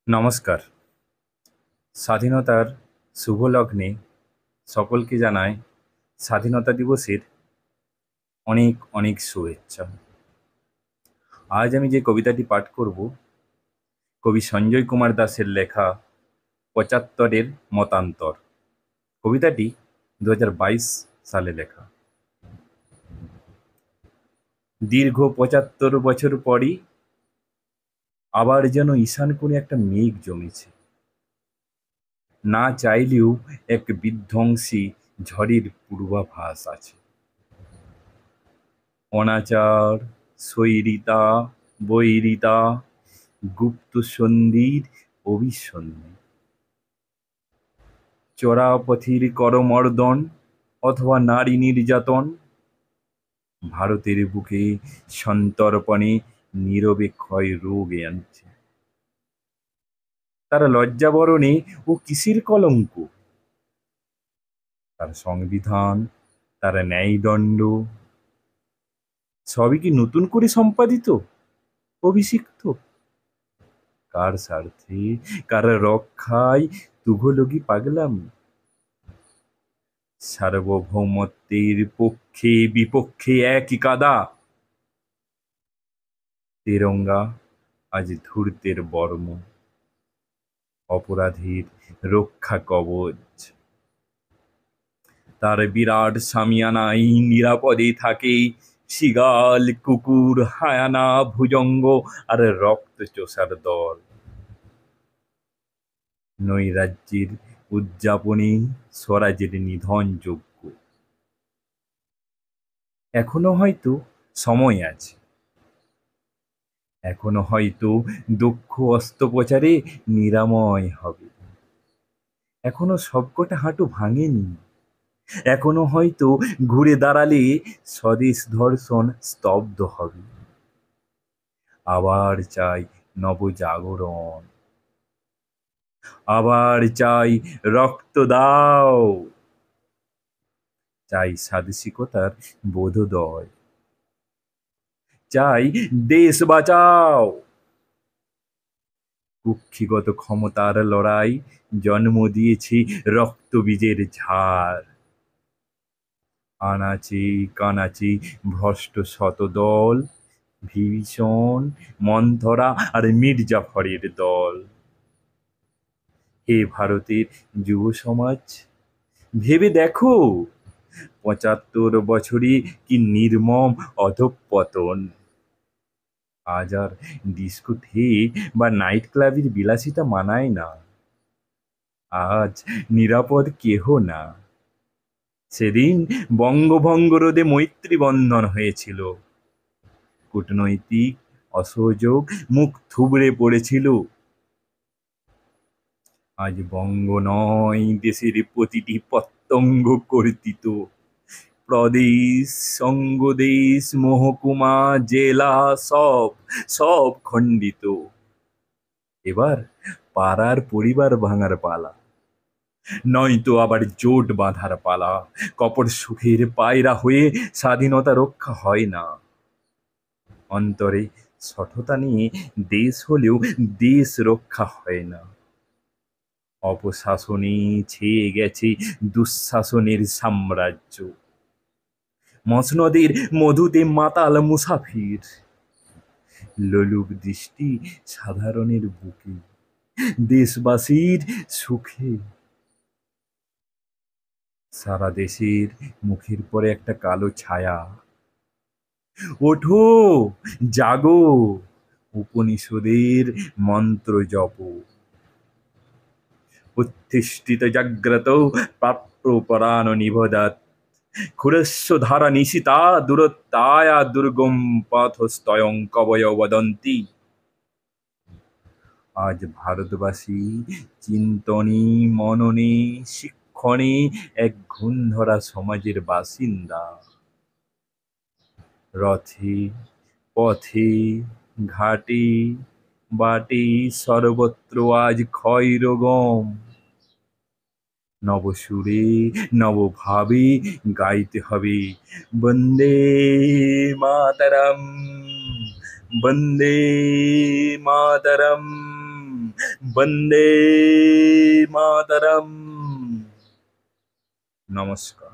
নমস্কার। স্বাধীনতার শুভ লগ্নে সকলকে জানাই স্বাধীনতা দিবসের অনেক অনেক শুভেচ্ছা। আজ আমি যে কবিতাটি পাঠ করব কবি সঞ্জয় কুমার দাশের লেখা ৭৫-এর মতান্তর। কবিতাটি ২০২২ সালে লেখা। দীর্ঘ ৭৫ বছর পরই আবার যেন ঈশান কোণে একটা মেঘ জমেছে। না চাইলেও এক বিধ্বংসী ঝড়ের পূর্বাভাস আছে। অনাচার, স্বৈরিতা, বৈরিতা, গুপ্ত সন্ধির অভিসন্ধি, চোরাপথির করমর্দন অথবা নারী নির্যাতন ভারতের বুকে সন্তর্পণে নীরবে ক্ষয় রোগ আনছে। তার লজ্জাবরণে ও কিসের কলঙ্ক? তার সংবিধান, তার ন্যায়দণ্ড সবই কি নতুন করে সম্পাদিত, অভিষিক্ত? কার স্বার্থে, কার রক্ষায় তুঘলকি পাগলামি? সার্বভৌমত্বের পক্ষে বিপক্ষে একই কাদা। তেরঙ্গা আজ ধূর্তের বর্ম, অপরাধীর রক্ষা কবচ। তার বিরাট সামিয়ানায় নিরাপদে থাকে শিগাল, কুকুর, হায়ানা, ভুজঙ্গ আর রক্ত চোষার দল। নৈরাজ্যের উদযাপনে স্বরাজের নিধন যজ্ঞ। এখনো হয়তো সময় আছে, এখনো হয়তো দক্ষ অস্ত্রোপচারে নিরাময় হবে, এখনো সবকটা হাঁটু ভাঙেনি, এখনো হয়তো ঘুরে দাঁড়ালে স্বদেশ ধর্ষণ স্তব্ধ হবে। আবার চাই নবজাগরণ, আবার চাই রক্ত দাও, চাই সাহসিকতার বোধোদয়, চাই দেশ বাঁচাও। কুক্ষিগত ক্ষমতার লড়াই জন্ম দিয়েছে রক্তবীজের ঝাড়। আনাচে কানাচে ভ্রষ্ট শতদল, ভীষণ, মন্থরা আর মীরজাফরের দল। হে ভারতের যুব সমাজ, ভেবে দেখো ৭৫ বছরে কি নির্মম অধঃপতন। আজ আর ডিস্কোথেক বা নাইট ক্লাবের বিলাসিতা মানায় না। আজ নিরাপদ কেহ না। সেদিন বঙ্গভঙ্গ রোধে মৈত্রী বন্ধন হয়েছিল, কূটনৈতিক অসহযোগ মুখ থুবড়ে পড়েছিল। আজ বঙ্গ নয়, দেশের প্রতিটি প্রত্যঙ্গ কর্তৃত, প্রদেশ, সঙ্গদেশ, মহকুমা, জেলা সব সব খণ্ডিত। এবার পাড়ার পরিবার ভাঙার পালা, নয়তো আবার জোট বাঁধার পালা। কপট সুখের পায়রা হয়ে স্বাধীনতা রক্ষা হয় না। অন্তরে সঠতা নিয়ে দেশ হলেও দেশ রক্ষা হয় না। অপশাসনে ছেয়ে গেছে দুঃশাসনের সাম্রাজ্য। মসনদের মধুতে মাতাল মুসাফির, লোলুপ দৃষ্টি সাধারণের বুকে, দেশবাসীর সুখে। সারা দেশের মুখের পরে একটা কালো ছায়া। ওঠো, জাগো, উপনিষদের মন্ত্র জপ। উত্তিষ্ঠিত জাগ্রত প্রাপ্যপরাণ নিবদাত, ক্ষুরস্য ধারা নিশিতা দূরত্বায়া দুর্গম পথস্তয়ং কবয় বদন্তি। আজ ভারতবাসী চিন্তনে, মননে, শিক্ষণে এক ঘুণধরা সমাজের বাসিন্দা। রথে, পথে, ঘাটে, বাটে সর্বত্র আজ ক্ষয়রোগম। নবসুরে, নবভাবে গাইতে হবে বন্দে মাতরম, বন্দে মাতরম, বন্দে মাতরম। নমস্কার।